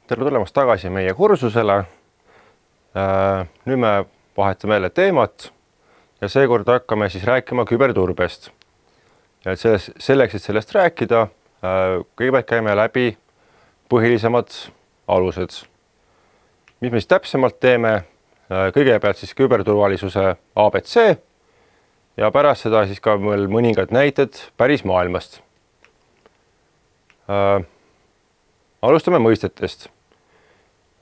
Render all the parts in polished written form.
Tere tulemast tagasi meie kursusele. Nüüd me vahetame jälle teemat ja seekord hakkame siis rääkima küberturbest. Ja selleks, et sellest rääkida, kõigepealt käime läbi põhilisemad alused. Mis me siis täpsemalt teeme? Kõigepealt siis küberturvalisuse ABC ja pärast seda siis ka mõningad näited päris maailmast. Alustame mõistetest.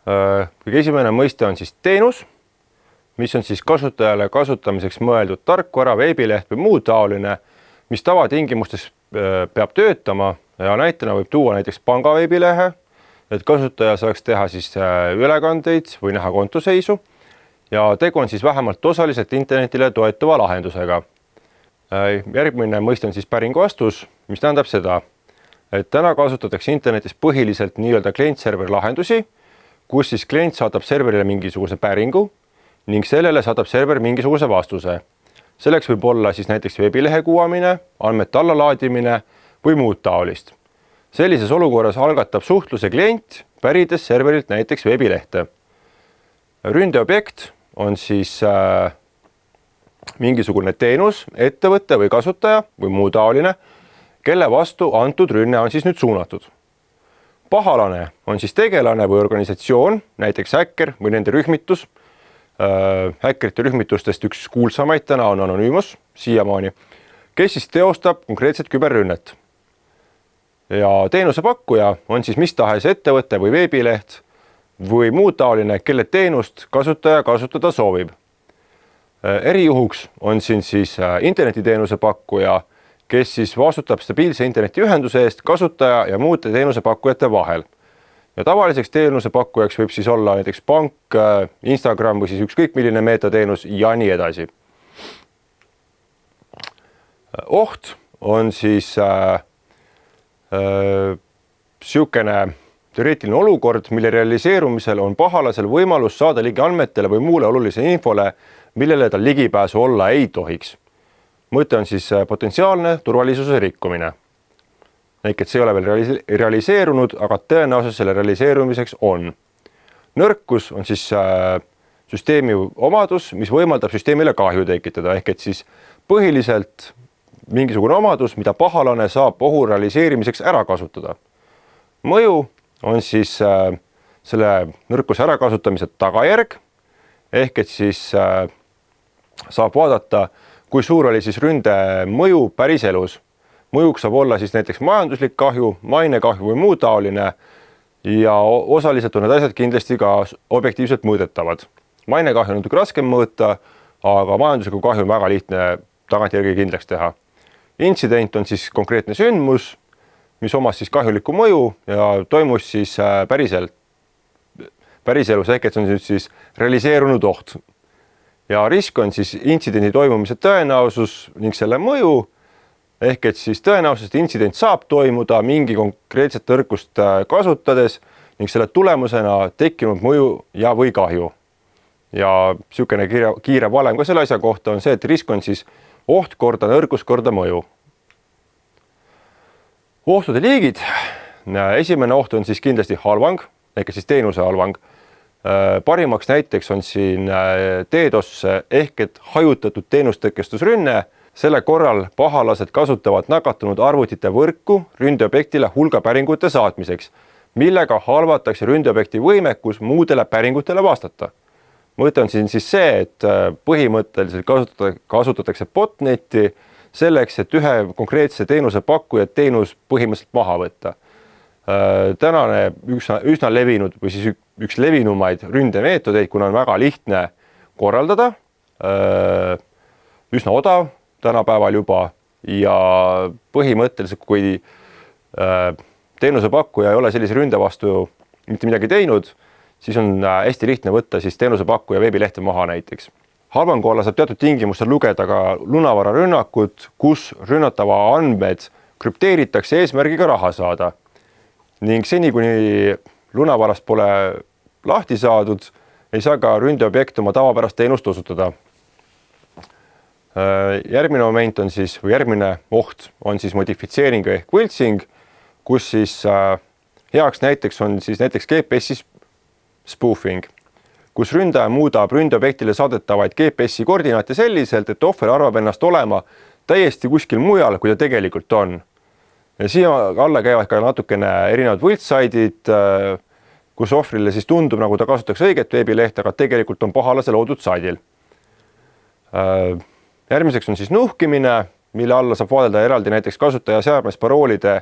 Kõige esimene mõiste on siis teenus, mis on siis kasutajale kasutamiseks mõeldud tarkvara, veebileht või muu taoline, mis tavatingimustes peab töötama ja näitena võib tuua näiteks panga veebilehe, et kasutaja saaks teha siis ülekandeid või näha kontoseisu ja tegu on siis vähemalt osaliselt internetile toetuva lahendusega. Järgmine mõiste on siis päringu vastus, mis tähendab seda, et täna kasutatakse internetis põhiliselt nii-öelda klient-server lahendusi, kus siis klient saadab serverile mingisuguse päringu ning sellele saadab server mingisuguse vastuse. Selleks võib olla siis näiteks veebilehe kuvamine, andmete allalaadimine või muud taolist. Sellises olukorras algatab suhtluse klient, pärides serverilt näiteks veebilehte. Ründeobjekt on siis mingisugune teenus, ettevõte või kasutaja või muu taoline, kelle vastu antud rünne on siis nüüd suunatud. Pahalane on siis tegelane või organisatsioon, näiteks häkker või nende rühmitus. Häkkerite rühmitustest üks kuulsamaid täna on Anonymous siiamaani, kes siis teostab konkreetset küberrünnet. Ja teenuse pakkuja on siis mis tahes ettevõte või veebileht või muu taoline, kelle teenust kasutaja kasutada soovib. Erijuhuks on siin siis internetiteenuse pakkuja, kes siis vastutab stabiilse internetiühenduse eest kasutaja ja muude teenusepakkujate vahel. Ja tavaliseks teenusepakkujaks võib siis olla näiteks pank, Instagram või siis ükskõik milline meetateenus ja nii edasi. Oht on siis siukene teoreetiline olukord, mille realiseerumisel on pahalasel võimalus saada ligi andmetele või muule olulisele infole, millele tal ligipääsu olla ei tohiks. Mõte on siis potentsiaalne turvalisuse rikkumine. Ehk et see ei ole veel realiseerunud, aga tõenäosus selle realiseerumiseks on. Nõrkus on siis süsteemi omadus, mis võimaldab süsteemile kahju tekitada. Ehk et siis põhiliselt mingisugune omadus, mida pahalane saab ohu realiseerimiseks ära kasutada. Mõju on siis selle nõrkuse ärakasutamise tagajärg. Ehk et siis saab vaadata, kui suur oli siis ründe mõju päris elus. Mõjuks saab olla siis näiteks majanduslik kahju, mainekahju või muu taoline ja osaliselt on need asjad kindlasti ka objektiivselt mõõdetavad. Mainekahju on natuke raskem mõõta, aga majandusliku kahju on väga lihtne tagantjärgi kindlaks teha. Intsident on siis konkreetne sündmus, mis omas siis kahjulikku mõju ja toimus siis päris elus ehk et see on siis realiseerunud oht. Ja risk on siis intsidendi toimumise tõenäosus ning selle mõju, ehk et siis tõenäosus, et intsident saab toimuda mingi konkreetset tõrkust kasutades ning selle tulemusena tekkinud mõju ja või kahju. Ja niisugune kiire valem ka selle asja kohta on see, et risk on siis oht korda nõrkus korda mõju. Ohtude liigid. Esimene oht on siis kindlasti halvang, ehk siis teenuse halvang. Parimaks näiteks on siin DDoS ehk et hajutatud teenustõkestusrünne. Selle korral pahalased kasutavad nakatunud arvutite võrku ründeobjektile hulga päringute saatmiseks, millega halvatakse ründeobjekti võimekus muudele päringutele vastata. Mõte on siin siis see, et põhimõtteliselt kasutatakse botneti selleks, et ühe konkreetse teenuse pakkuja teenus põhimõtteliselt maha võtta. Tänane üsna levinud või siis üks levinumaid ründemeetodeid, kuna on väga lihtne korraldada, üsna odav tänapäeval juba ja põhimõtteliselt, kui teenusepakkuja ei ole sellise ründe vastu mitte midagi teinud, siis on hästi lihtne võtta siis teenusepakkuja veebilehte maha näiteks. Halvangu alla saab teatud tingimustel lugeda ka lunavara rünnakut, kus rünnatava andmed krüpteeritakse eesmärgiga raha saada. Ning seni, kuni lunavarast pole lahti saadud, ei saa ka ründeobjekt oma tavapärast teenust osutada. Järgmine moment on siis, või järgmine oht on siis modifitseering ehk võltsing, kus siis Heaks näiteks on siis näiteks GPS-i spoofing, kus ründaja muudab ründeobjektile saadetavaid GPS-i koordinaate selliselt, et ohver arvab ennast olema täiesti kuskil mujal, kui ta tegelikult on. Ja siia alla käivad ka natukene erinevad võltsaidid, kus ohvrile siis tundub, nagu ta kasutaks õiget veebilehte, aga tegelikult on pahalase loodud saidil. Järgmiseks on siis nuhkimine, mille alla saab vaadelda eraldi näiteks kasutaja seadmesparoolide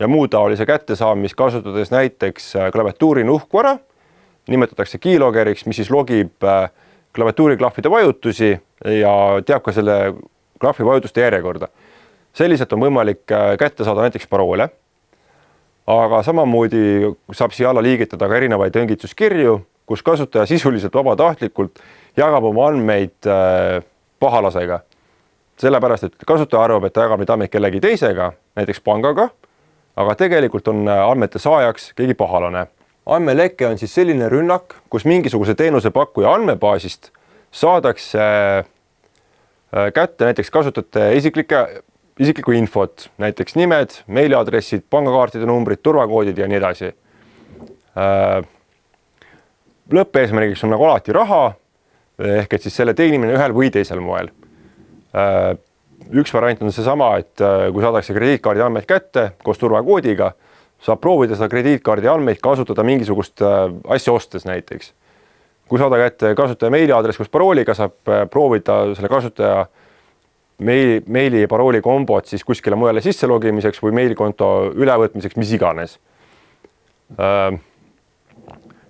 ja muu taolise kättesaamist, kasutades näiteks klaviatuuri nuhkvara, nimetatakse keylogeriks, mis siis logib klaviatuuriklahvide vajutusi ja teab ka selle klahvi vajutuste järjekorda. Selliselt on võimalik kätte saada näiteks paroole, aga samamoodi saab siia alla liigitada ka erinevaid õngitsuskirju, kus kasutaja sisuliselt vabatahtlikult jagab oma andmeid pahalasega. Sellepärast, et kasutaja arvab, et ta jagab neid andmeid kellegi teisega, näiteks pangaga, aga tegelikult on andmete saajaks keegi pahalane. Andmeleke on siis selline rünnak, kus mingisuguse teenusepakkuja andmebaasist saadakse kätte näiteks kasutajate isiklikku infot, näiteks nimed, meiliadressid, pangakaartide numbrid, turvakoodid ja nii edasi. Lõppeesmärgiks on nagu alati raha, ehk et siis selle teenimine ühel või teisel moel. Üks variant on seesama, et kui saadakse krediitkaardi andmeid kätte koos turvakoodiga, saab proovida seda krediitkaardi andmeid kasutada mingisugust asja ostes näiteks. Kui saada kätte kasutaja meiliaadress koos parooliga, saab proovida selle kasutaja meili ja parooli kombot siis kuskile mujale sisse logimiseks või meilikonto ülevõtmiseks, mis iganes.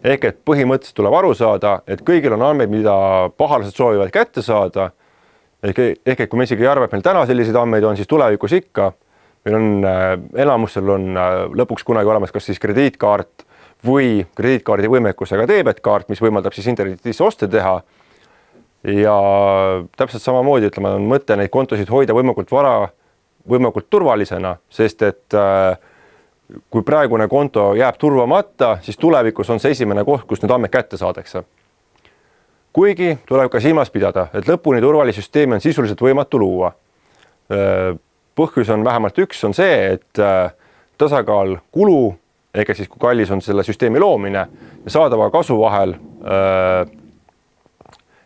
Ehk et põhimõtteliselt tuleb aru saada, et kõigil on andmeid, mida pahalased soovivad kätte saada. Ehk et kui me isegi ei arva, et meil täna selliseid andmeid on, siis tulevikus ikka. Meil on enamustel on lõpuks kunagi olemas kas siis krediitkaart või krediitkaardi võimekusega debetkaart, mis võimaldab siis internetis oste teha. Ja täpselt samamoodi on mõte neid kontosid hoida võimalikult turvalisena, sest et kui praegune konto jääb turvamata, siis tulevikus on see esimene koht, kus need andmed kätte saadakse. Kuigi tuleb ka silmas pidada, et lõpuni turvalisüsteemi on sisuliselt võimatu luua. Põhjus on vähemalt üks, on see, et tasakaal kulu, ehk siis kui kallis on selle süsteemi loomine ja saadava kasu vahel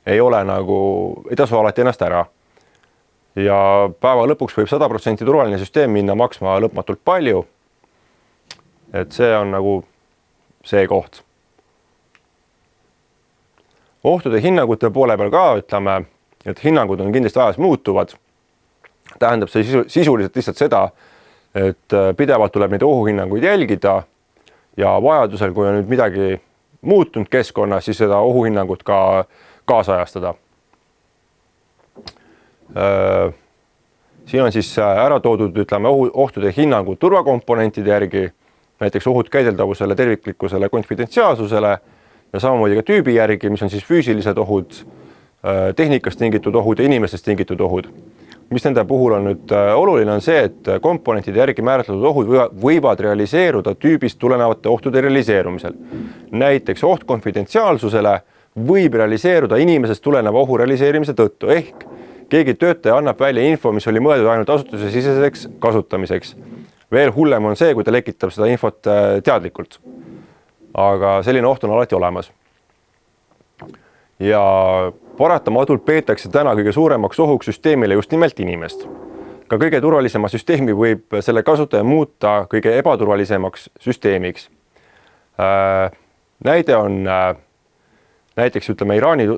ei tasu alati ennast ära. Ja päeva lõpuks võib 100% turvaline süsteem minna maksma lõpmatult palju. Et see on nagu see koht. Ohtude hinnangute poole peal ka ütleme, et hinnangud on kindlasti ajas muutuvad. Tähendab see sisuliselt lihtsalt seda, et pidevalt tuleb neid ohuhinnanguid jälgida ja vajadusel, kui on nüüd midagi muutunud keskkonnas, siis seda ohuhinnangut ka kaasajastada. Siin on siis ära toodud ohtude hinnangud turvakomponentide järgi, näiteks ohud käideldavusele, terviklikkusele, konfidentsiaalsusele ja samamoodi ka tüübi järgi, mis on siis füüsilised ohud, tehnikast tingitud ohud ja inimestest tingitud ohud. Mis nende puhul on nüüd oluline on see, et komponentide järgi määratletud ohud võivad realiseeruda tüübist tulenevate ohtude realiseerumisel. Näiteks oht konfidentsiaalsusele võib realiseeruda inimesest tuleneva ohu realiseerimise tõttu, ehk keegi töötaja annab välja info, mis oli mõeldud ainult asutuse siseseks kasutamiseks. Veel hullem on see, kui ta lekitab seda infot teadlikult. Aga selline oht on alati olemas. Ja paratamatult peetakse täna kõige suuremaks ohuks süsteemile just nimelt inimest. Ka kõige turvalisema süsteemi võib selle kasutaja muuta kõige ebaturvalisemaks süsteemiks. Näide on näiteks Iraani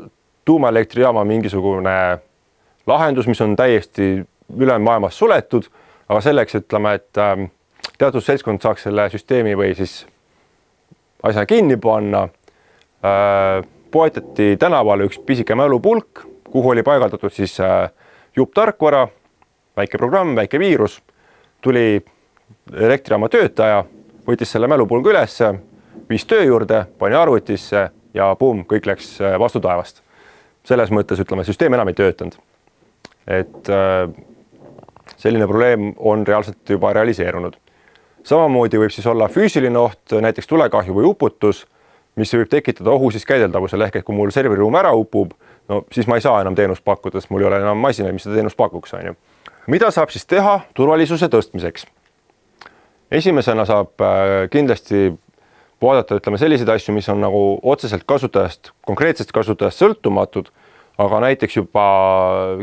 tuumaelektrijaama mingisugune lahendus, mis on täiesti üle maailmas suletud, aga selleks et teatud seltskond saaks selle süsteemi või siis asja kinni panna, poetati tänavale üks pisike mälupulk, kuhu oli paigaldatud siis jupp tarkvara, väike programm, väike viirus, tuli elektrijaama töötaja, võttis selle mälupulga üles, viis töö juurde, pani arvutisse ja pum, kõik läks vastu taevast. Selles mõttes süsteem enam ei töötanud. Et selline probleem on reaalselt juba realiseerunud. Samamoodi võib siis olla füüsiline oht, näiteks tulekahju või uputus, mis võib tekitada ohu siis käideldavusele, ehk et kui mul serveriruum ära upub, no siis ma ei saa enam teenust pakkuda, sest mul ei ole enam masina, mis seda teenust pakuks. Mida saab siis teha turvalisuse tõstmiseks? Esimesena saab kindlasti vaadata, ütleme selliseid asju, mis on nagu otseselt konkreetsest kasutajast sõltumatud, aga näiteks juba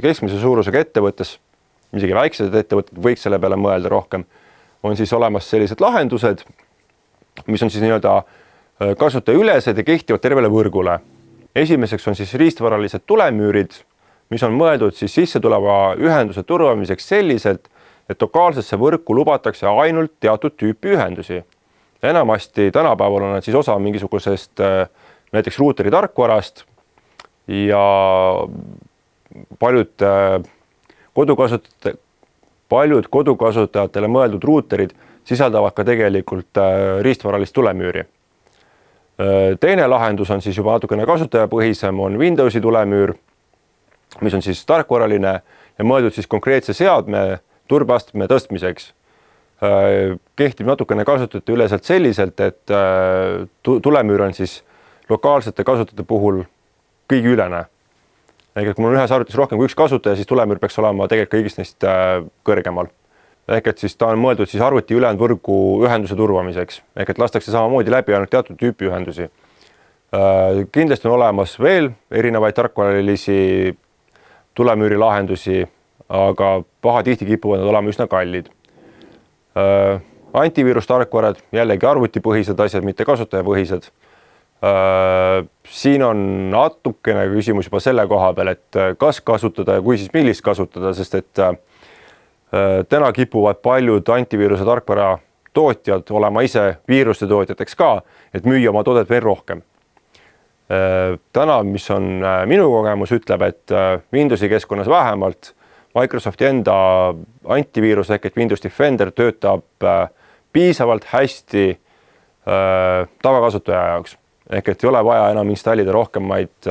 keskmise suurusega ettevõttes, isegi väiksed ettevõtted võiks selle peale mõelda rohkem, on siis olemas sellised lahendused, mis on siis nii-öelda kasutajaülesed ja kehtivad tervele võrgule. Esimeseks on siis riistvaralised tulemüürid, mis on mõeldud siis sissetuleva ühenduse turvamiseks selliselt, et lokaalsesse võrku lubatakse ainult teatud tüüpi ühendusi. Enamasti tänapäeval on nad siis osa mingisugusest näiteks ruuteri tarkvarast ja paljud kodukasutajatele mõeldud ruuterid sisaldavad ka tegelikult riistvaralist tulemüüri. Teine lahendus on siis juba natukene kasutajapõhisem, on Windowsi tulemüür, mis on siis tarkvaraline ja mõeldud siis konkreetse seadme turbeastme tõstmiseks. Kehtib natukene kasutajate üleselt selliselt, et tulemüür on siis lokaalsete kasutajate puhul kõigi ülene. Ehk kui mul on ühes arvutis rohkem kui üks kasutaja, siis tulemüür peaks olema tegelikult kõigist neist kõrgemal. Ehk et siis ta on mõeldud siis arvuti ülejäänud võrgu ühenduse turvamiseks. Ehk et lastakse samamoodi läbi ainult teatud tüüpi ühendusi. Kindlasti on olemas veel erinevaid tarkvaralisi tulemüüri lahendusi, aga pahatihti kipuvad nad olema üsna kallid. Antiviirustarkvarad, jällegi arvutipõhised asjad, mitte kasutajapõhised. Siin on natukene küsimus juba selle koha peal, et kas kasutada ja kui siis millist kasutada, sest et täna kipuvad paljud antiviiruse tarkvara tootjad olema ise viiruste tootjateks ka, et müüa oma toodet veel rohkem. Täna, mis on minu kogemus, ütleb, et Windowsi keskkonnas vähemalt Microsofti enda antiviirus ehk et Windows Defender töötab piisavalt hästi tavakasutaja jaoks. Ehk et ei ole vaja enam installida rohkemaid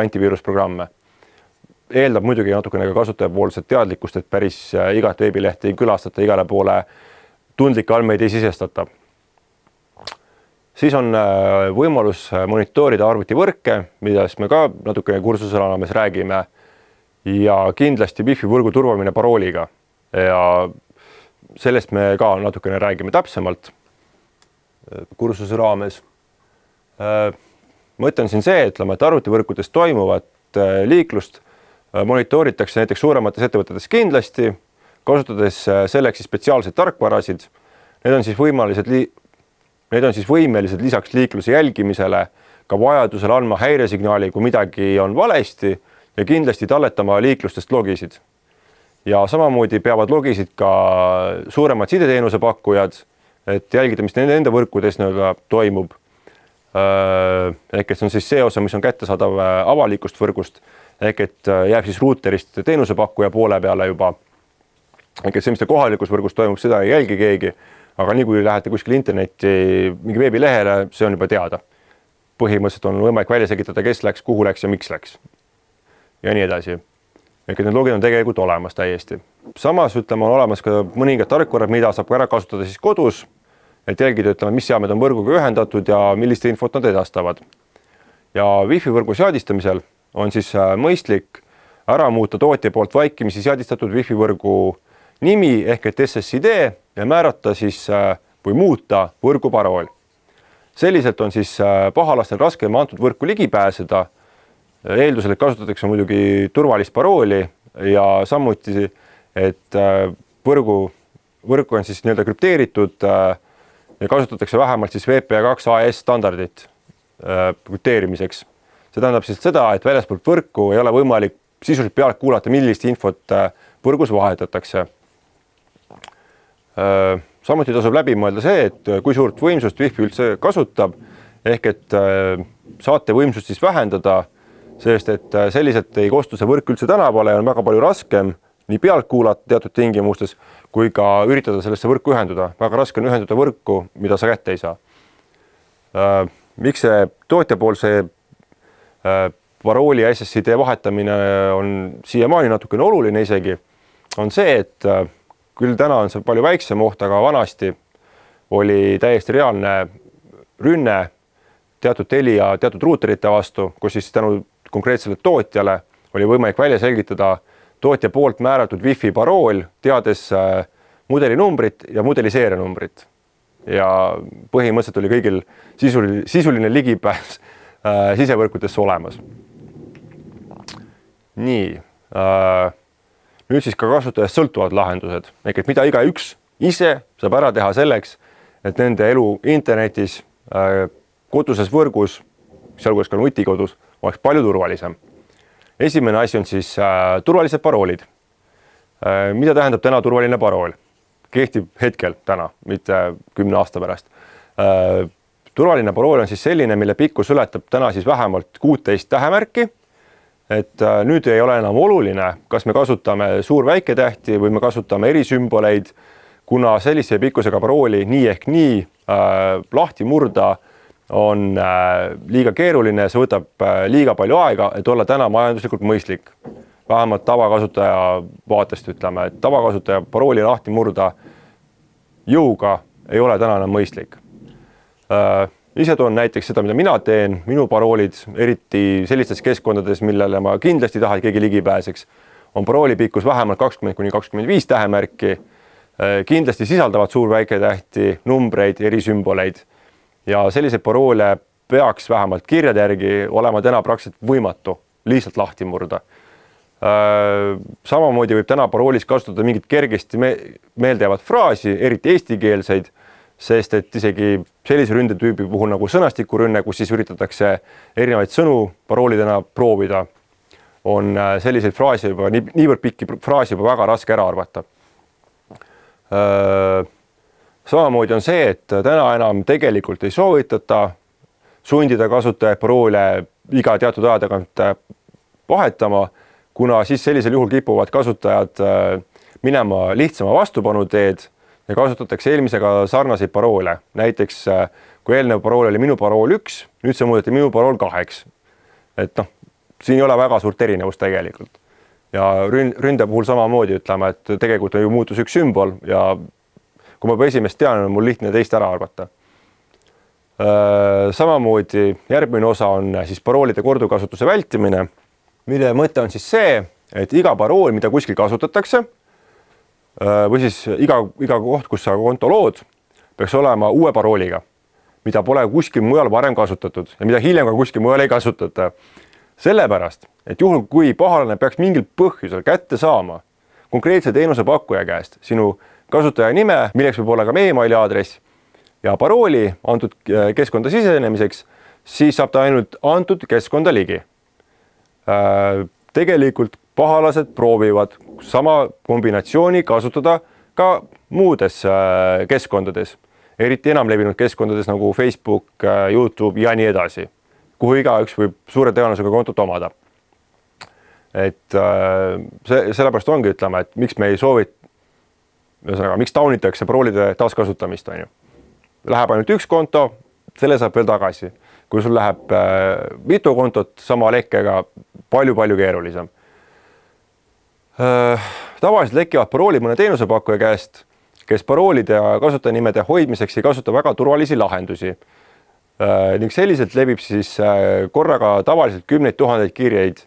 antiviirusprogramme. Eeldab muidugi natukene ka kasutajapoolset teadlikkust, et päris igat veebilehti ei külastata, igale poole tundlikke andmeid ei sisestata. Siis on võimalus monitoorida arvutivõrke, mida me ka natukene kursusel alames räägime, ja kindlasti Wi-Fi võrgu turvamine parooliga. Ja sellest me ka natukene räägime täpsemalt kursuse raames. Mõte on siin see, et arvutivõrkudes toimuvat liiklust monitooritakse näiteks suuremates ettevõtetes kindlasti, kasutades selleks spetsiaalseid tarkvarasid. Need on siis võimelised lisaks liikluse jälgimisele ka vajadusel andma häiresignaali, kui midagi on valesti ja kindlasti talletama liiklustest logisid. Ja samamoodi peavad logisid ka suuremad sideteenuse pakkujad, et jälgida, mis nende enda võrkudes toimub. Ehk et see on siis see osa, mis on kättesaadav avalikust võrgust, ehk et jääb siis ruuterist teenusepakkuja poole peale juba. Ehk et see, mis kohalikus võrgus toimub, seda ei jälgi keegi, aga nii kui lähete kuskil internetti mingi veebilehele, see on juba teada. Põhimõtteliselt on võimalik välja selgitada, kes läks, kuhu läks ja miks läks. Ja nii edasi. Ehk et need logid on tegelikult olemas täiesti. Samas on olemas ka mõningad tarkvarad, mida saab ära kasutada siis kodus, et jälgida, mis seadmed on võrguga ühendatud ja millist infot nad edastavad. Ja Wi-Fi võrgu seadistamisel on siis mõistlik ära muuta tootja poolt vaikimisi seadistatud Wi-Fi võrgu nimi ehk et SSID ja määrata siis või muuta võrgu parool. Selliselt on siis pahalastel raskem antud võrku ligi pääseda. Eeldusel, et kasutatakse muidugi turvalist parooli ja samuti, et võrgu on siis nii-öelda krüpteeritud ja kasutatakse vähemalt siis WPA2 AES standardit krüpteerimiseks. See tähendab siis seda, et väljaspoolt võrku ei ole võimalik sisuliselt pealt kuulata, millist infot võrgus vahetatakse. Samuti tasub läbi mõelda see, et kui suurt võimsust Wi-Fi üldse kasutab, ehk et saate võimsust siis vähendada, sest et selliselt ei kostu see võrk üldse tänavale ja on väga palju raskem nii pealt kuulata teatud tingimustes, kui ka üritada sellesse võrku ühenduda. Väga raske on ühenduda võrku, mida sa kätte ei saa. Miks see tootja pool see parooli ja SSID vahetamine on siiamaani natukene oluline isegi, on see, et küll täna on see palju väiksem oht, aga vanasti oli täiesti reaalne rünne teatud Telia teatud ruuterite vastu, kus siis tänu konkreetsele tootjale oli võimalik välja selgitada tootja poolt määratud Wi-Fi parool, teades mudeli numbrit ja mudeli seeria numbrit. ja põhimõtteliselt oli kõigil sisuline ligipääs sisevõrkudesse olemas. Nii, nüüd siis ka kasutajast sõltuvad lahendused, ehk et mida igaüks ise saab ära teha selleks, et nende elu internetis, koduses võrgus, sealhulgas ka nutikodus, oleks palju turvalisem. Esimene asi on siis turvalised paroolid. Mida tähendab täna turvaline parool? Kehtib hetkel täna, mitte 10 aasta pärast. Turvaline parool on siis selline, mille pikkus ületab täna siis vähemalt 16 tähemärki. Et nüüd ei ole enam oluline, kas me kasutame suur-väiketähti või me kasutame erisümboleid, kuna sellise pikkusega parooli nii ehk nii lahti murda on liiga keeruline, see võtab liiga palju aega, et olla täna majanduslikult mõistlik. Vähemalt tavakasutaja vaatest ütleme, et tavakasutaja parooli lahti murda jõuga ei ole täna enam mõistlik. Ise toon näiteks seda, mida mina teen, minu paroolid, eriti sellistes keskkondades, millele ma kindlasti tahan, et keegi ligi pääseks, on parooli pikkus vähemalt 20–25 tähemärki, kindlasti sisaldavad suur-väiketähti, numbreid, erisümboleid ja selliseid paroole peaks vähemalt kirjade järgi olema täna praktiliselt võimatu lihtsalt lahti murda. Samamoodi võib täna paroolis kasutada mingit kergesti meeldejäävat fraasi, eriti eestikeelseid, sest et isegi sellise ründetüübi puhul nagu sõnastikurünne, kus siis üritatakse erinevaid sõnu paroolidena proovida, on selliseid fraase juba, niivõrd pikki fraasi juba väga raske ära arvata. Samamoodi on see, et täna enam tegelikult ei soovitata sundida kasutajaid paroole iga teatud aja tagant vahetama, kuna siis sellisel juhul kipuvad kasutajad minema lihtsama vastupanu teed ja kasutatakse eelmisega sarnaseid paroole. Näiteks, kui eelnev parool oli minu parool 1, nüüd see muudeti minu parool 2. Et siin ei ole väga suurt erinevust tegelikult. Ja ründe puhul samamoodi ütleme, et tegelikult ju muutus üks sümbol ja kui ma juba esimest tean, on mul lihtne teist ära arvata. Samamoodi järgmine osa on siis paroolide korduvkasutuse vältimine, mille mõte on siis see, et iga parool, mida kuskil kasutatakse, või siis iga koht, kus sa konto lood, peaks olema uue parooliga, mida pole kuskil mujal varem kasutatud ja mida hiljem ka kuskil mujal ei kasutata. Sellepärast, et juhul kui pahalane peaks mingil põhjusel kätte saama konkreetse teenuse pakkuja käest sinu kasutaja nime, milleks võib olla ka emaili aadress ja parooli antud keskkonda sisenemiseks, siis saab ta ainult antud keskkonda ligi. Tegelikult pahalased proovivad sama kombinatsiooni kasutada ka muudes keskkondades, eriti enam levinud keskkondades nagu Facebook, YouTube ja nii edasi, kuhu igaüks võib suure tõenäosusega kontot omada. Et sellepärast ongi ütlema, et miks me ei soovi, miks taunitakse paroolide taaskasutamist, on ju. Läheb ainult üks konto, selle saab veel tagasi. Kui sul läheb mitu kontot sama lekkega, palju keerulisem. Tavaliselt lekivad parooli mõne teenusepakkuja käest, kes paroolide ja kasutajanimede hoidmiseks ei kasuta väga turvalisi lahendusi. Ning selliselt levib siis korraga tavaliselt 10 000 kirjeid.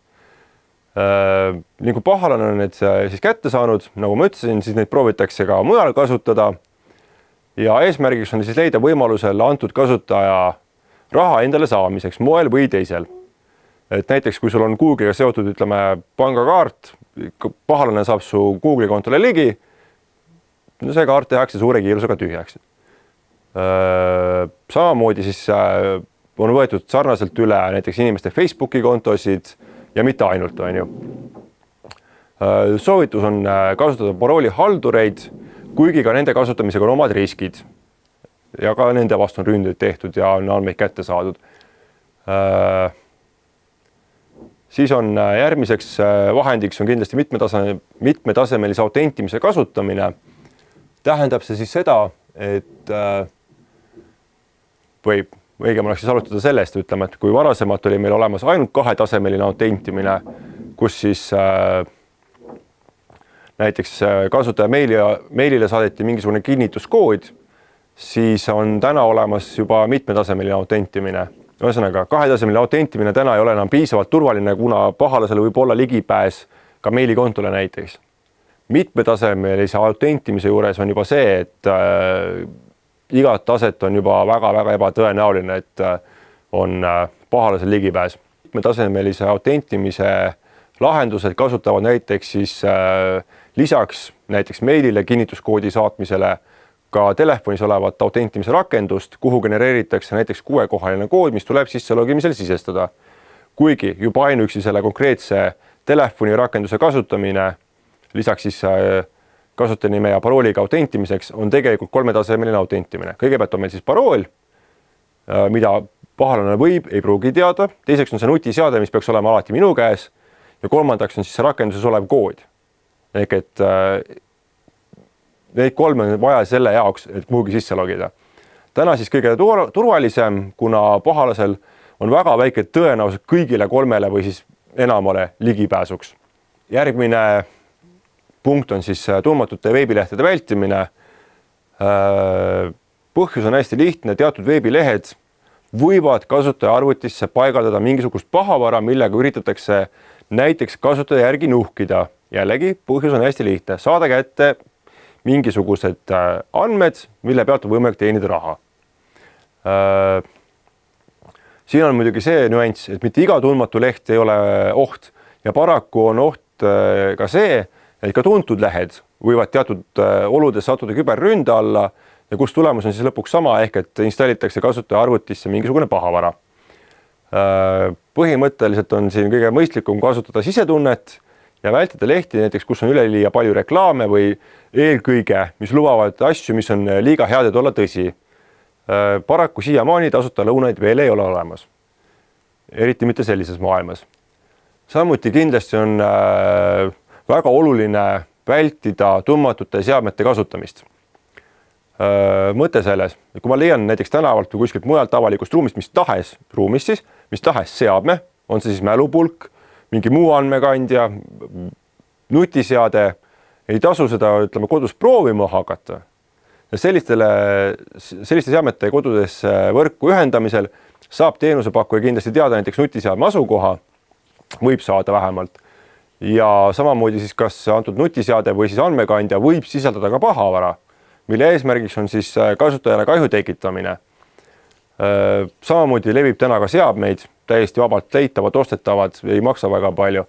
Ning kui pahalane on need siis kätte saanud, nagu ma ütlesin, siis neid proovitakse ka mujal kasutada. Ja eesmärgiks on siis leida võimalusel antud kasutaja raha endale saamiseks moel või teisel. Et näiteks, kui sul on Google'iga seotud, ütleme, pangakaart, pahalane saab su Google'i kontole ligi, no see kaart tehakse suure kiirusega tühjaks. Samamoodi siis on võetud sarnaselt üle näiteks inimeste Facebooki kontosid ja mitte ainult, on ju. Soovitus on kasutada parooli haldureid, kuigi ka nende kasutamisega on omad riskid ja ka nende vastu on ründeid tehtud ja on andmeid kätte saadud. Siis on järgmiseks vahendiks on kindlasti mitmetasemelise autentimise kasutamine. Tähendab see siis seda, et õigem oleks siis alustada sellest, ütleme, et kui varasemalt oli meil olemas ainult 2-tasemeline autentimine, kus siis näiteks kasutaja meilile saadeti mingisugune kinnituskood, siis on täna olemas juba mitmetasemeline autentimine. Ühesõnaga, 2-tasemeline autentimine täna ei ole enam piisavalt turvaline, kuna pahalasel võib olla ligipääs ka meilikontole näiteks. Mitmetasemelise autentimise juures on juba see, et igat taset on juba väga-väga ebatõenäoline, et on pahalasel ligipääs. Tasemelise autentimise lahendused kasutavad näiteks siis lisaks näiteks meilile kinnituskoodi saatmisele ka telefonis olevat autentimise rakendust, kuhu genereeritakse näiteks 6-kohaline kood, mis tuleb sisse logimisel sisestada. Kuigi juba ainuüksi selle konkreetse telefoni rakenduse kasutamine, lisaks siis kasutajanime ja parooliga autentimiseks on tegelikult 3-tasemeline autentimine. Kõigepealt on meil siis parool, mida pahalane ei pruugi teada. Teiseks on see nutiseade, mis peaks olema alati minu käes. Ja kolmandaks on siis rakenduses olev kood. Ehk et neid 3 on vaja selle jaoks, et kuhugi sisse logida. Täna siis kõige turvalisem, kuna pahalasel on väga väike tõenäosus kõigile 3 või siis enamale ligipääsuks. Järgmine punkt on siis tundmatute veebilehtede vältimine. Põhjus on hästi lihtne, teatud veebilehed võivad kasutaja arvutisse paigaldada mingisugust pahavara, millega üritatakse näiteks kasutaja järgi nuhkida. Jällegi, põhjus on hästi lihtne, saada kätte mingisugused andmed, mille pealt on võimalik teenida raha. Siin on muidugi see nüanss, et mitte iga tundmatu leht ei ole oht ja paraku on oht ka see, et ka tuntud lehed võivad teatud oludes sattuda küberründe alla ja kus tulemus on siis lõpuks sama, ehk et installitakse kasutaja arvutisse mingisugune pahavara. Põhimõtteliselt on siin kõige mõistlikum kasutada sisetunnet ja vältida lehti näiteks, kus on üleliia palju reklaame või eelkõige, mis lubavad asju, mis on liiga head, et olla tõsi. Paraku siiamaani tasuta lõunaid veel ei ole olemas. Eriti mitte sellises maailmas. Samuti kindlasti on väga oluline vältida tundmatute seadmete kasutamist. Mõte selles, et kui ma leian näiteks tänavalt või kuskilt mujalt avalikust ruumist, mis tahes seadme, on see siis mälupulk, mingi muu andmekandja, nutiseade, ei tasu seda, ütleme, kodus proovima hakata. Ja selliste seadmete kodudes võrku ühendamisel saab teenusepakkuja kindlasti teada näiteks nutiseadme asukoha, võib saada vähemalt. Ja samamoodi siis kas antud nutiseade või siis andmekandja võib sisaldada ka pahavara, mille eesmärgiks on siis kasutajale kahju tekitamine. Samamoodi levib täna ka seadmeid, täiesti vabalt leitavad, ostetavad, ei maksa väga palju,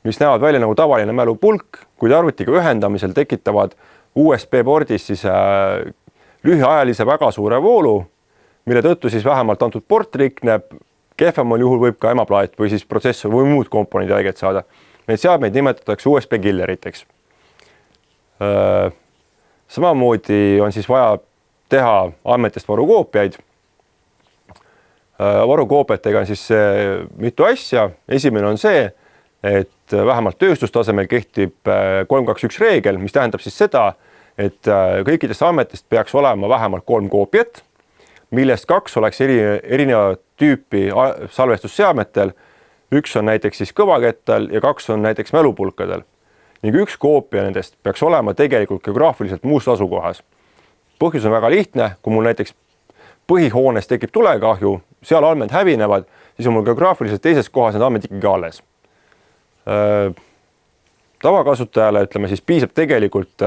mis näevad välja nagu tavaline mälupulk, kuid arvutiga ühendamisel tekitavad USB-pordis siis lühiajalise väga suure voolu, mille tõttu siis vähemalt antud port rikneb, kehvemal juhul võib ka emaplaat või siis protsessor või muud komponendid haiget saada. Neid seadmeid nimetatakse USB killeriteks. Samamoodi on siis vaja teha andmetest varukoopiaid. Varukoopiatega on siis mitu asja. Esimene on see, et vähemalt tööstustasemel kehtib 321 reegel, mis tähendab siis seda, et kõikidest andmetest peaks olema vähemalt 3 koopiat, millest 2 oleks erinevat tüüpi salvestusseadmetel. 1 on näiteks siis kõvakettal ja 2 on näiteks mälupulkadel. Ning 1 koopia nendest peaks olema tegelikult geograafiliselt muus asukohas. Põhjus on väga lihtne, kui mul näiteks põhihoones tekib tulekahju, seal andmed hävinevad, siis on mul geograafiliselt teises kohas need andmed ikkagi alles. Tavakasutajale, ütleme siis, piisab tegelikult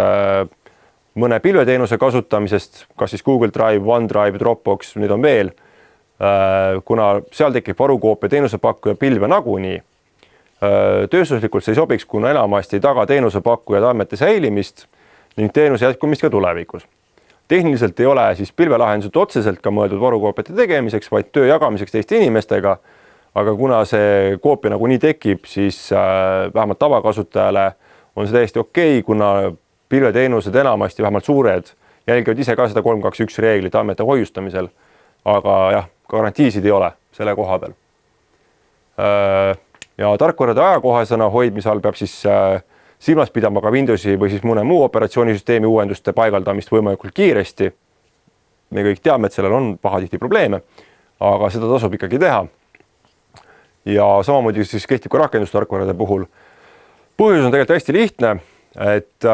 mõne pilveteenuse kasutamisest, kas siis Google Drive, OneDrive, Dropbox, need on veel, kuna seal tekib varukoopia teenusepakkuja pilve nagunii. Tööstuslikult see ei sobiks, kuna enamasti ei taga teenusepakkujad andmete säilimist ning teenuse jätkumist ka tulevikus. Tehniliselt ei ole siis pilvelahendused otseselt ka mõeldud varukoopiate tegemiseks, vaid töö jagamiseks teiste inimestega, aga kuna see koopia nagu nii tekib, siis vähemalt tavakasutajale on see täiesti okei, kuna pilveteenused enamasti vähemalt suured jälgivad ise ka seda 321 reeglit andmete hoiustamisel, aga jah, garantiisid ei ole selle koha peal. Ja tarkvarade ajakohasena hoidmise all peab siis silmas pidama ka Windowsi või siis mõne muu operatsioonisüsteemi uuenduste paigaldamist võimalikult kiiresti. Me kõik teame, et sellel on pahatihti probleeme, aga seda tasub ikkagi teha. Ja samamoodi siis kehtib ka rakendustarkvarade puhul. Põhjus on tegelikult hästi lihtne, et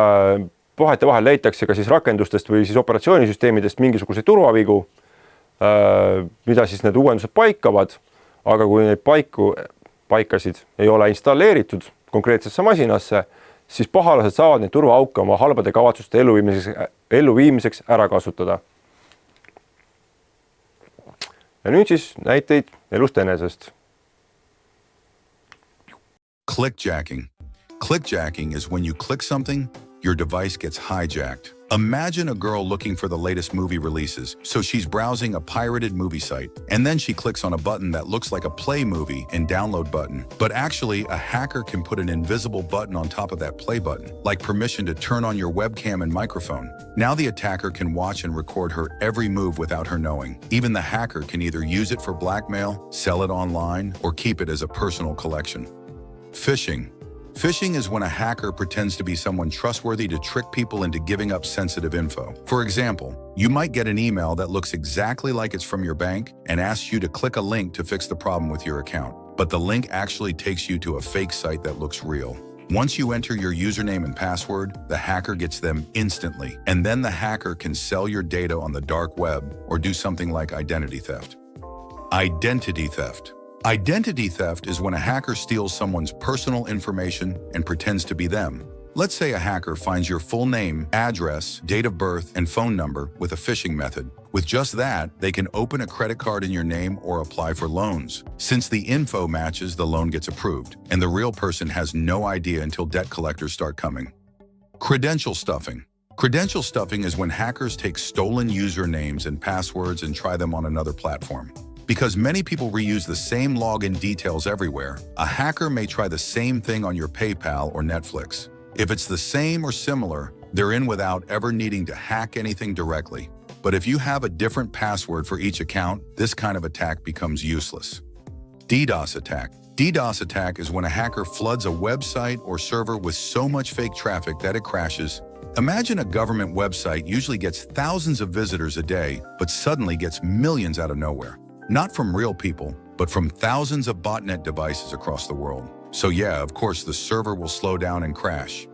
vahete vahel leitakse ka siis rakendustest või siis operatsioonisüsteemidest mingisuguseid turvavigu, mida siis need uuendused paikavad, aga kui neid paikasid ei ole installeeritud konkreetsesse masinasse, siis pahalased saavad neid turvaauke oma halbade kavatsuste elluviimiseks ära kasutada. ja nüüd siis näiteid elust enesest. Clickjacking. Clickjacking is when you click something, your device gets hijacked. Imagine a girl looking for the latest movie releases, so she's browsing a pirated movie site, and then she clicks on a button that looks like a play movie and download button. But actually, a hacker can put an invisible button on top of that play button, like permission to turn on your webcam and microphone. Now the attacker can watch and record her every move without her knowing. Even the hacker can either use it for blackmail, sell it online, or keep it as a personal collection. Phishing. Phishing is when a hacker pretends to be someone trustworthy to trick people into giving up sensitive info. For example, you might get an email that looks exactly like it's from your bank and asks you to click a link to fix the problem with your account. But the link actually takes you to a fake site that looks real. Once you enter your username and password, the hacker gets them instantly, and then the hacker can sell your data on the dark web or do something like identity theft. Identity theft. Identity theft is when a hacker steals someone's personal information and pretends to be them. Let's say a hacker finds your full name, address, date of birth, and phone number with a phishing method. With just that, they can open a credit card in your name or apply for loans. Since the info matches, the loan gets approved, and the real person has no idea until debt collectors start coming. Credential stuffing. Credential stuffing is when hackers take stolen usernames and passwords and try them on another platform. Because many people reuse the same login details everywhere, a hacker may try the same thing on your PayPal or Netflix. If it's the same or similar, they're in without ever needing to hack anything directly. But if you have a different password for each account, this kind of attack becomes useless. DDoS attack. DDoS attack is when a hacker floods a website or server with so much fake traffic that it crashes. Imagine a government website usually gets thousands of visitors a day, but suddenly gets millions out of nowhere. Not from real people, but from thousands of botnet devices across the world. So yeah, of course, the server will slow down and crash.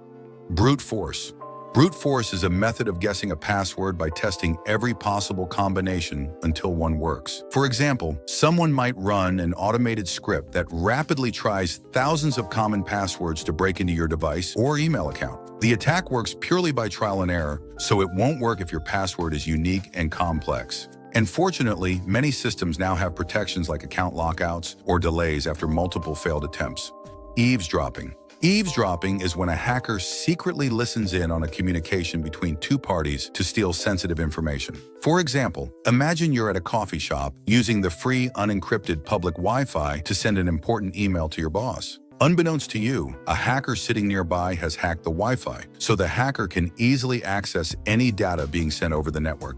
Brute force. Brute force is a method of guessing a password by testing every possible combination until one works. For example, someone might run an automated script that rapidly tries thousands of common passwords to break into your device or email account. The attack works purely by trial and error, so it won't work if your password is unique and complex. And fortunately, many systems now have protections like account lockouts or delays after multiple failed attempts. Eavesdropping. Eavesdropping is when a hacker secretly listens in on a communication between two parties to steal sensitive information. For example, imagine you're at a coffee shop using the free unencrypted public Wi-Fi to send an important email to your boss. Unbeknownst to you, a hacker sitting nearby has hacked the Wi-Fi, so the hacker can easily access any data being sent over the network.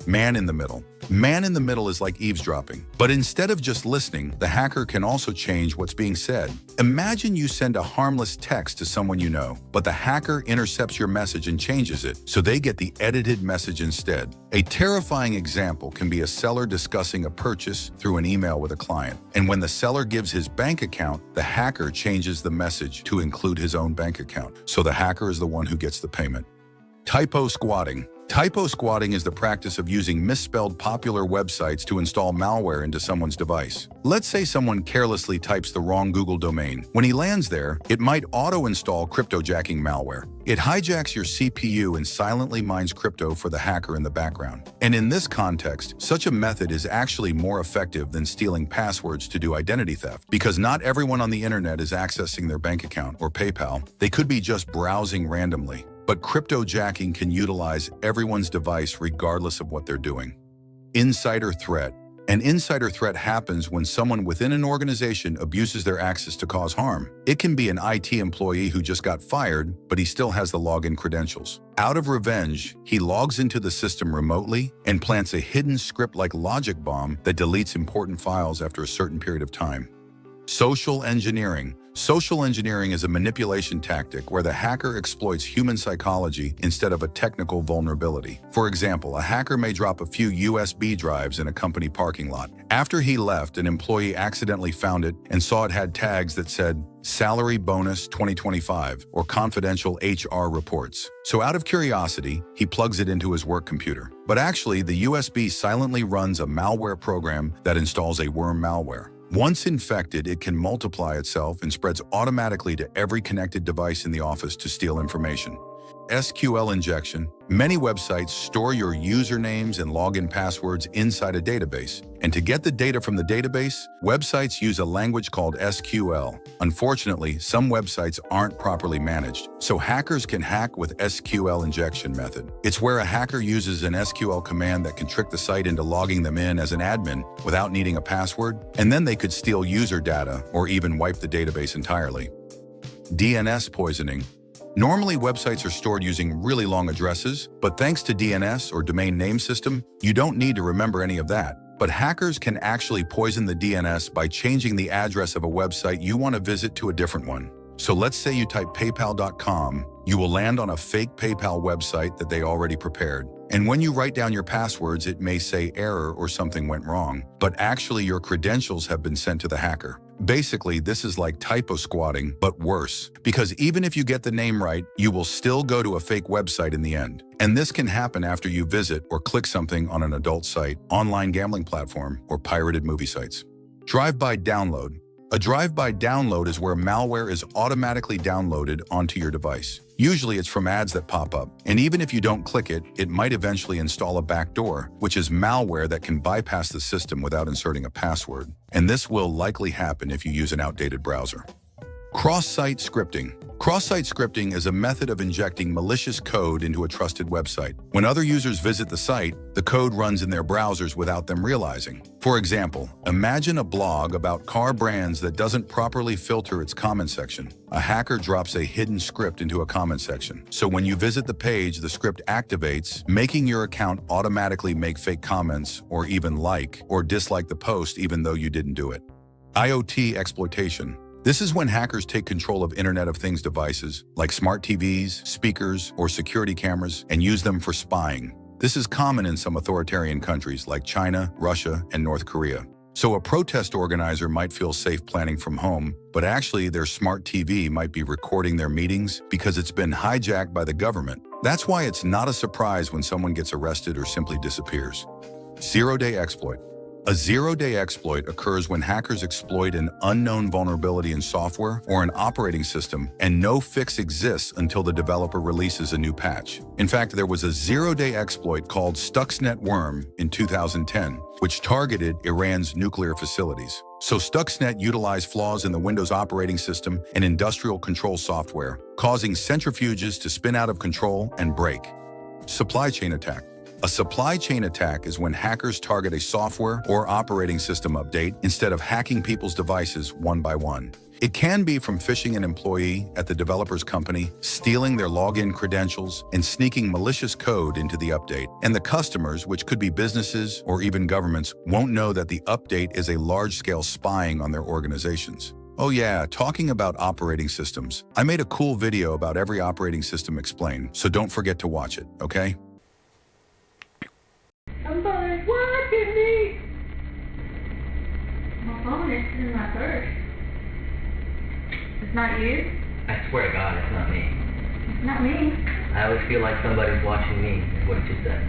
Man in the middle. Man in the middle is like eavesdropping, but instead of just listening, the hacker can also change what's being said. Imagine you send a harmless text to someone you know, but the hacker intercepts your message and changes it, so they get the edited message instead. A terrifying example can be a seller discussing a purchase through an email with a client, and when the seller gives his bank account, the hacker changes the message to include his own bank account, so the hacker is the one who gets the payment. Typo squatting. Typo squatting is the practice of using misspelled popular websites to install malware into someone's device. Let's say someone carelessly types the wrong Google domain. When he lands there, it might auto-install cryptojacking malware. It hijacks your CPU and silently mines crypto for the hacker in the background. And in this context, such a method is actually more effective than stealing passwords to do identity theft, because not everyone on the internet is accessing their bank account or PayPal. They could be just browsing randomly. But cryptojacking can utilize everyone's device regardless of what they're doing. Insider threat. An insider threat happens when someone within an organization abuses their access to cause harm. It can be an IT employee who just got fired, but he still has the login credentials. Out of revenge, he logs into the system remotely and plants a hidden script like Logic Bomb that deletes important files after a certain period of time. Social engineering. Social engineering is a manipulation tactic where the hacker exploits human psychology instead of a technical vulnerability. For example, a hacker may drop a few USB drives in a company parking lot. After he left, an employee accidentally found it and saw it had tags that said Salary Bonus 2025 or Confidential HR Reports. So out of curiosity, he plugs it into his work computer. But actually, the USB silently runs a malware program that installs a worm malware. Once infected, it can multiply itself and spreads automatically to every connected device in the office to steal information. SQL injection. Many websites store your usernames and login passwords inside a database. And to get the data from the database, websites use a language called SQL. Unfortunately, some websites aren't properly managed, so hackers can hack with SQL injection method. It's where a hacker uses an SQL command that can trick the site into logging them in as an admin without needing a password, and then they could steal user data or even wipe the database entirely. DNS poisoning. Normally, websites are stored using really long addresses, but thanks to DNS or domain name system, you don't need to remember any of that. But hackers can actually poison the DNS by changing the address of a website you want to visit to a different one. So let's say you type paypal.com, you will land on a fake PayPal website that they already prepared. And when you write down your passwords, it may say error or something went wrong, but actually your credentials have been sent to the hacker. Basically, this is like typo squatting, but worse, because even if you get the name right, you will still go to a fake website in the end. And this can happen after you visit or click something on an adult site, online gambling platform, or pirated movie sites. Drive-by download. A drive-by download is where malware is automatically downloaded onto your device. Usually it's from ads that pop up, and even if you don't click it, it might eventually install a backdoor, which is malware that can bypass the system without inserting a password. And this will likely happen if you use an outdated browser. Cross-site scripting. Cross-site scripting is a method of injecting malicious code into a trusted website. When other users visit the site, the code runs in their browsers without them realizing. For example, imagine a blog about car brands that doesn't properly filter its comment section. A hacker drops a hidden script into a comment section. So when you visit the page, the script activates, making your account automatically make fake comments or even like or dislike the post even though you didn't do it. IoT exploitation. This is when hackers take control of Internet of Things devices, like smart TVs, speakers, or security cameras, and use them for spying. This is common in some authoritarian countries like China, Russia, and North Korea. So a protest organizer might feel safe planning from home, but actually their smart TV might be recording their meetings because it's been hijacked by the government. That's why it's not a surprise when someone gets arrested or simply disappears. Zero-day exploit. A zero-day exploit occurs when hackers exploit an unknown vulnerability in software or an operating system, and no fix exists until the developer releases a new patch. In fact, there was a zero-day exploit called Stuxnet Worm in 2010, which targeted Iran's nuclear facilities. So Stuxnet utilized flaws in the Windows operating system and industrial control software, causing centrifuges to spin out of control and break. Supply chain attack. A supply chain attack is when hackers target a software or operating system update instead of hacking people's devices one by one. It can be from phishing an employee at the developer's company, stealing their login credentials, and sneaking malicious code into the update. And the customers, which could be businesses or even governments, won't know that the update is a large-scale spying on their organizations. Oh yeah, talking about operating systems. I made a cool video about every operating system explained, so don't forget to watch it, okay? Somebody's watching me! My phone is in my purse. It's not you? I swear to God, it's not me. It's not me. I always feel like somebody's watching me, is what it just said.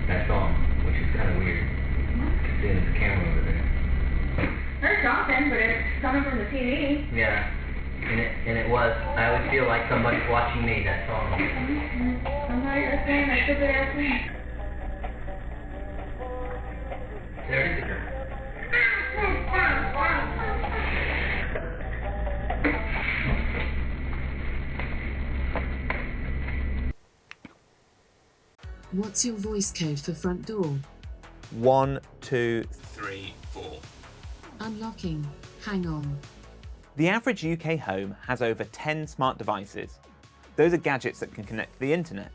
That song, which is kind of weird. Seeing the camera over there. There's something, but it's coming from the TV. Yeah, and it was. I always feel like somebody's watching me, that song. Somebody else saying that stupid ass thing. There it is. What's your voice code for front door? 1, 2, 3, 4. Unlocking. Hang on. The average UK home has over 10 smart devices. Those are gadgets that can connect to the internet.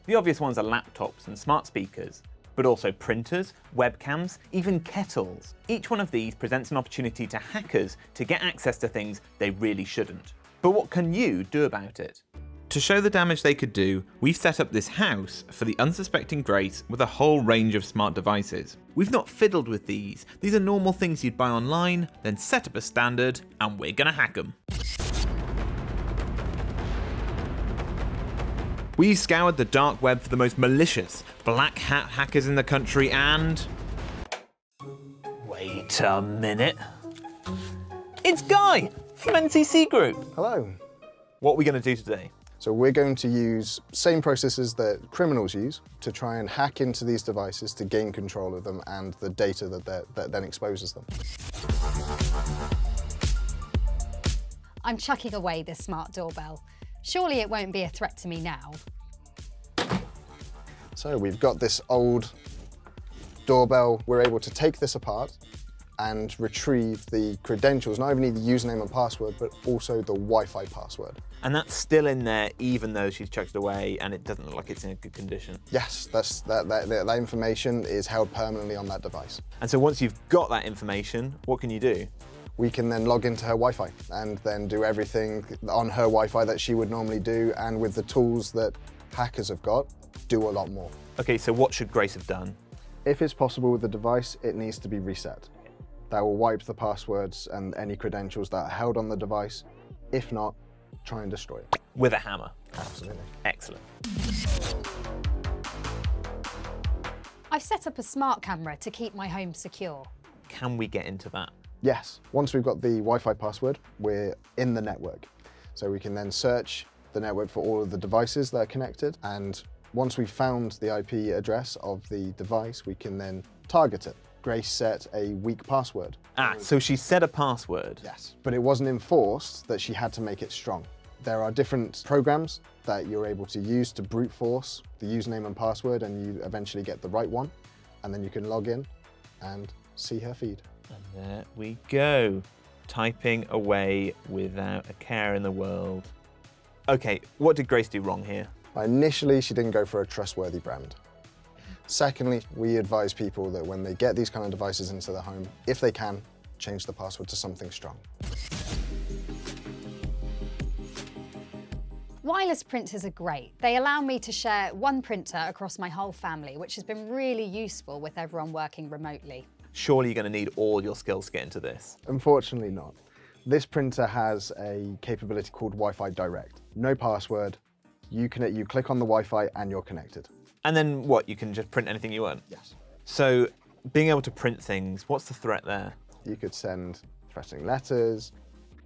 The obvious ones are laptops and smart speakers, but also printers, webcams, even kettles. Each one of these presents an opportunity to hackers to get access to things they really shouldn't. But what can you do about it? To show the damage they could do, we've set up this house for the unsuspecting Grace with a whole range of smart devices. We've not fiddled with these. These are normal things you'd buy online, then set up a standard, and we're gonna hack them. We scoured the dark web for the most malicious black hat hackers in the country and... Wait a minute. It's Guy from NCC Group. Hello. What are we going to do today? So we're going to use same processes that criminals use to try and hack into these devices to gain control of them and the data that then exposes them. I'm chucking away this smart doorbell. Surely it won't be a threat to me now. So we've got this old doorbell. We're able to take this apart and retrieve the credentials, not only the username and password, but also the Wi-Fi password. And that's still in there even though she's chucked it away and it doesn't look like it's in a good condition. Yes, that information is held permanently on that device. And so once you've got that information, what can you do? We can then log into her Wi-Fi and then do everything on her Wi-Fi that she would normally do, and with the tools that hackers have got, do a lot more. Okay, so what should Grace have done? If it's possible with the device, it needs to be reset. That will wipe the passwords and any credentials that are held on the device. If not, try and destroy it. With a hammer. Absolutely. Excellent. I've set up a smart camera to keep my home secure. Can we get into that? Yes, once we've got the Wi-Fi password, we're in the network. So we can then search the network for all of the devices that are connected, and once we've found the IP address of the device, we can then target it. Grace set a weak password. So she set a password. Yes. But it wasn't enforced that she had to make it strong. There are different programs that you're able to use to brute force the username and password, and you eventually get the right one, and then you can log in and see her feed. And there we go. Typing away without a care in the world. Okay, what did Grace do wrong here? Initially, she didn't go for a trustworthy brand. Secondly, we advise people that when they get these kind of devices into their home, if they can, change the password to something strong. Wireless printers are great. They allow me to share one printer across my whole family, which has been really useful with everyone working remotely. Surely you're going to need all your skills to get into this. Unfortunately not. This printer has a capability called Wi-Fi Direct. No password, you click on the Wi-Fi and you're connected. And then what, you can just print anything you want? Yes. So being able to print things, what's the threat there? You could send threatening letters.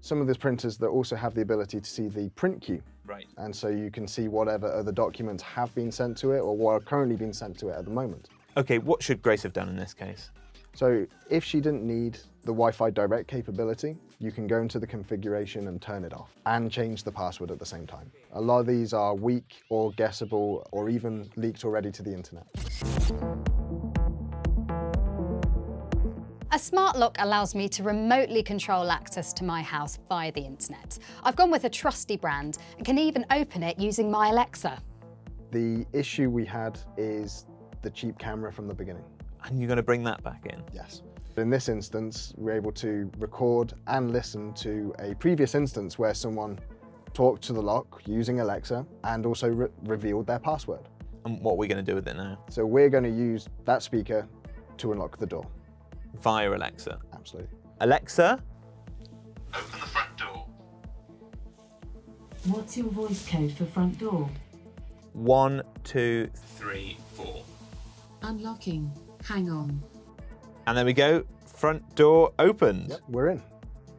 Some of these printers that also have the ability to see the print queue. Right. And so you can see whatever other documents have been sent to it or what are currently being sent to it at the moment. Okay, what should Grace have done in this case? So if she didn't need the Wi-Fi Direct capability, you can go into the configuration and turn it off and change the password at the same time. A lot of these are weak or guessable or even leaked already to the internet. A smart lock allows me to remotely control access to my house via the internet. I've gone with a trusty brand and can even open it using my Alexa. The issue we had is the cheap camera from the beginning. And you're going to bring that back in? Yes. In this instance, we're able to record and listen to a previous instance where someone talked to the lock using Alexa and also revealed their password. And what are we going to do with it now? So we're going to use that speaker to unlock the door. Via Alexa? Absolutely. Alexa? Open the front door. What's your voice code for front door? 1, 2, 3, 4. Unlocking. Hang on. and there we go. Front door opened. Yep, we're in.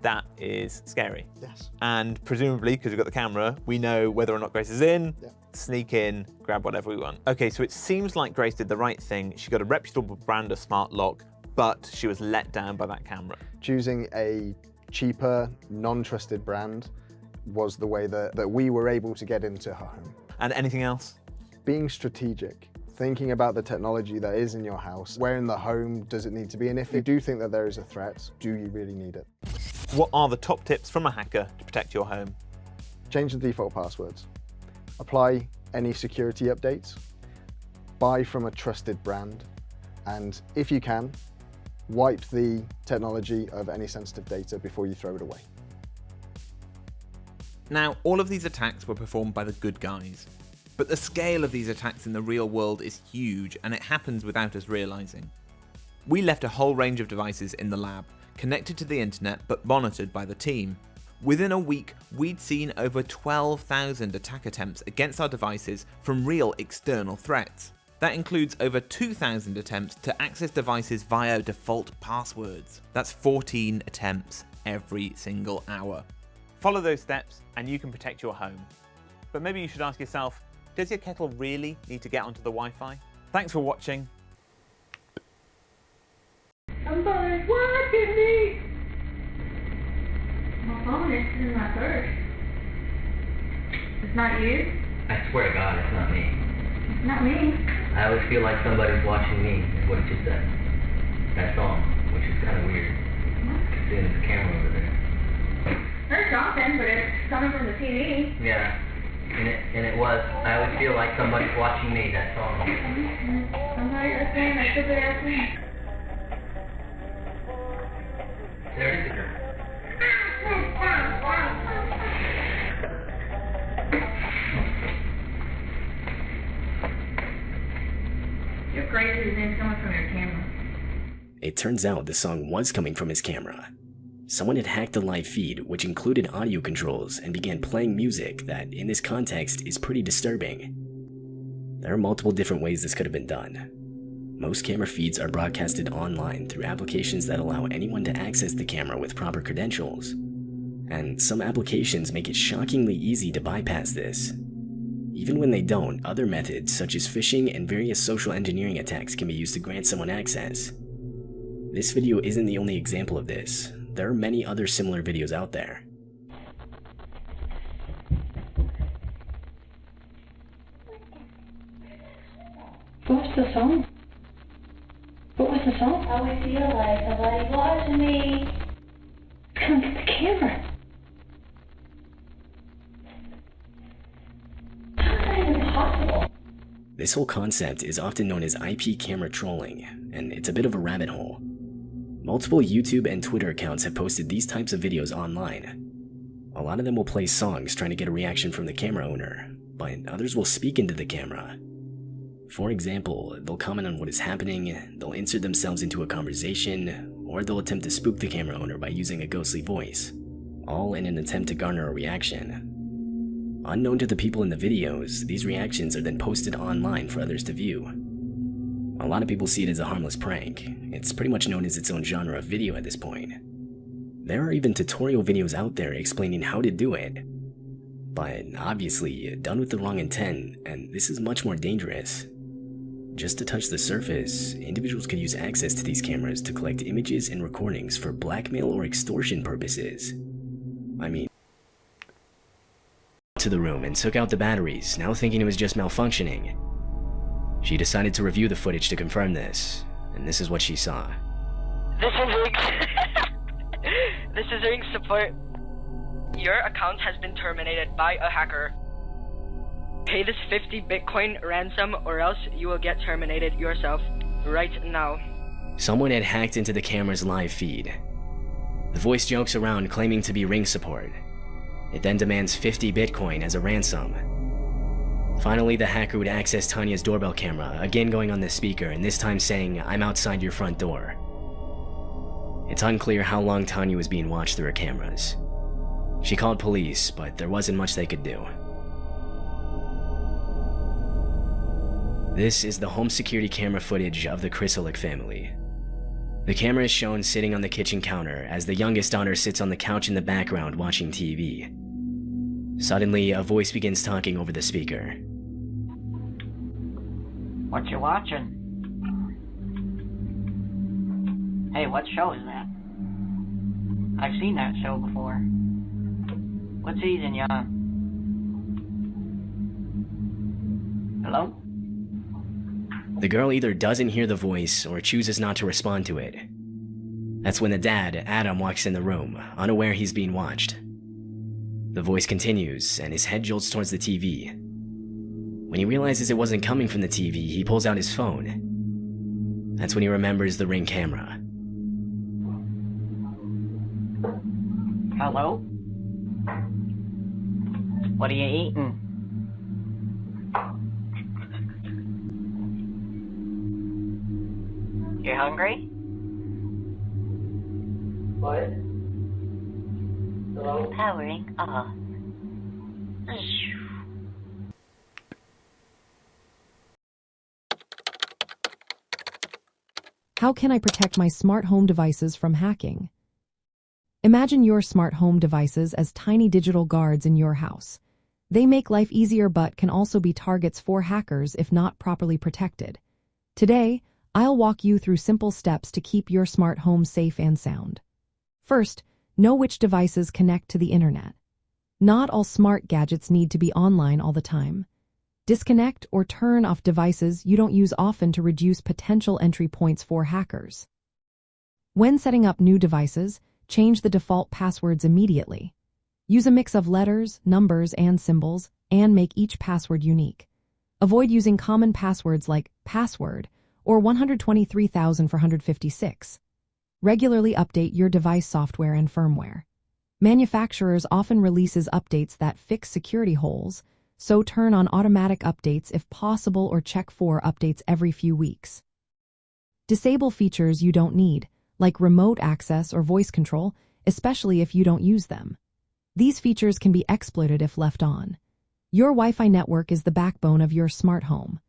That is scary. Yes. And presumably, because we've got the camera, we know whether or not Grace is in, Yep. sneak in, grab whatever we want. Okay, so it seems like Grace did the right thing. She got a reputable brand of smart lock, but she was let down by that camera. Choosing a cheaper, non-trusted brand was the way that we were able to get into her home. And anything else? Being strategic, thinking about the technology that is in your house. Where in the home does it need to be? And if you do think that there is a threat, do you really need it? What are the top tips from a hacker to protect your home? Change the default passwords. Apply any security updates. Buy from a trusted brand. And if you can, wipe the technology of any sensitive data before you throw it away. Now, all of these attacks were performed by the good guys. But the scale of these attacks in the real world is huge, and it happens without us realizing. We left a whole range of devices in the lab, connected to the internet but monitored by the team. Within a week, we'd seen over 12,000 attack attempts against our devices from real external threats. That includes over 2,000 attempts to access devices via default passwords. That's 14 attempts every single hour. Follow those steps and you can protect your home. But maybe you should ask yourself, does your kettle really need to get onto the Wi-Fi? Thanks for watching. Somebody's watching me! My phone is in my purse. It's not you? I swear to God, it's not me. It's not me. I always feel like somebody's watching me, is what it just said. That song, which is kind of weird. Considering there's a camera over there. There's something, but it's coming from the TV. Yeah, and it was. I always feel like somebody's watching me, that song. Somebody else saying, I took it out there. There it is. You're crazy, then coming from your camera. It turns out the song was coming from his camera. Someone had hacked the live feed, which included audio controls, and began playing music that, in this context, is pretty disturbing. There are multiple different ways this could have been done. Most camera feeds are broadcasted online through applications that allow anyone to access the camera with proper credentials. And some applications make it shockingly easy to bypass this. Even when they don't, other methods such as phishing and various social engineering attacks can be used to grant someone access. This video isn't the only example of this. There are many other similar videos out there. What's the song? What was the song? I always feel like somebody's watching me. Come get the camera. How is that even possible? This whole concept is often known as IP camera trolling, and it's a bit of a rabbit hole. Multiple YouTube and Twitter accounts have posted these types of videos online. A lot of them will play songs trying to get a reaction from the camera owner, but others will speak into the camera. For example, they'll comment on what is happening, they'll insert themselves into a conversation, or they'll attempt to spook the camera owner by using a ghostly voice, all in an attempt to garner a reaction. Unknown to the people in the videos, these reactions are then posted online for others to view. A lot of people see it as a harmless prank. It's pretty much known as its own genre of video at this point. There are even tutorial videos out there explaining how to do it. But obviously, done with the wrong intent, and this is much more dangerous. Just to touch the surface, individuals could use access to these cameras to collect images and recordings for blackmail or extortion purposes. I mean, to the room and took out the batteries, now thinking it was just malfunctioning. She decided to review the footage to confirm this, and this is what she saw. This is This is Ring support. Your account has been terminated by a hacker. Pay this 50 Bitcoin ransom or else you will get terminated yourself right now. Someone had hacked into the camera's live feed. The voice jokes around claiming to be Ring support. It then demands 50 Bitcoin as a ransom. Finally, the hacker would access Tanya's doorbell camera, again going on the speaker and this time saying, "I'm outside your front door." It's unclear how long Tanya was being watched through her cameras. She called police, but there wasn't much they could do. This is the home security camera footage of the Krysalik family. The camera is shown sitting on the kitchen counter as the youngest daughter sits on the couch in the background watching TV. Suddenly, a voice begins talking over the speaker. What you watching? Hey, what show is that? I've seen that show before. What season you on? Hello? The girl either doesn't hear the voice or chooses not to respond to it. That's when the dad, Adam, walks in the room, unaware he's being watched. The voice continues, and his head jolts towards the TV. When he realizes it wasn't coming from the TV, he pulls out his phone. That's when he remembers the Ring camera. Hello? What are you eating? You hungry? What? Hello? Powering off. How can I protect my smart home devices from hacking? Imagine your smart home devices as tiny digital guards in your house. They make life easier but can also be targets for hackers if not properly protected. Today, I'll walk you through simple steps to keep your smart home safe and sound. First, know which devices connect to the internet. Not all smart gadgets need to be online all the time. Disconnect or turn off devices you don't use often to reduce potential entry points for hackers. When setting up new devices, change the default passwords immediately. Use a mix of letters, numbers, and symbols, and make each password unique. Avoid using common passwords like password or 123,456. Regularly update your device software and firmware. Manufacturers often releases updates that fix security holes, so turn on automatic updates if possible or check for updates every few weeks. Disable features you don't need, like remote access or voice control, especially if you don't use them. These features can be exploited if left on. Your Wi-Fi network is the backbone of your smart home.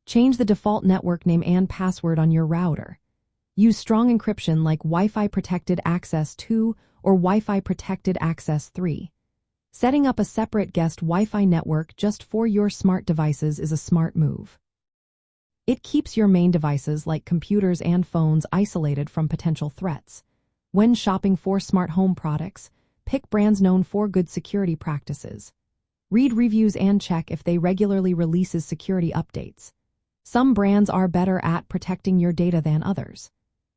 Change the default network name and password on your router. Use strong encryption like Wi-Fi Protected Access 2 or Wi-Fi Protected Access 3. Setting up a separate guest Wi-Fi network just for your smart devices is a smart move. It keeps your main devices like computers and phones isolated from potential threats. When shopping for smart home products, pick brands known for good security practices. Read reviews and check if they regularly releases security updates. Some brands are better at protecting your data than others.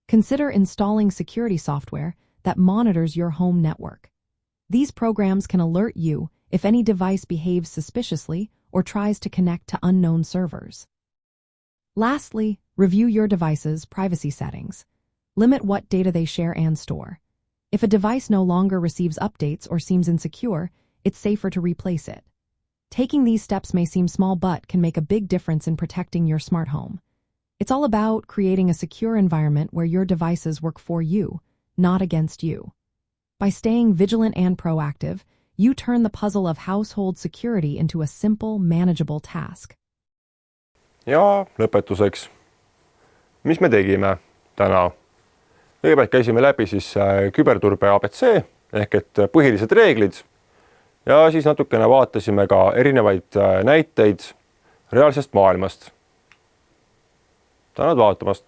Consider installing security software that monitors your home network. These programs can alert you if any device behaves suspiciously or tries to connect to unknown servers. Lastly, review your device's privacy settings. Limit what data they share and store. If a device no longer receives updates or seems insecure, it's safer to replace it. Taking these steps may seem small but can make a big difference in protecting your smart home. It's all about creating a secure environment where your devices work for you, not against you. By staying vigilant and proactive, you turn the puzzle of household security into a simple, manageable task. Ja lõpetuseks, mis me tegime täna? Kõigepealt käisime läbi siis küberturbe ABC ehk et põhilised reeglid ja siis natukene vaatasime ka erinevaid näiteid reaalsest maailmast. Tänud vaatamast!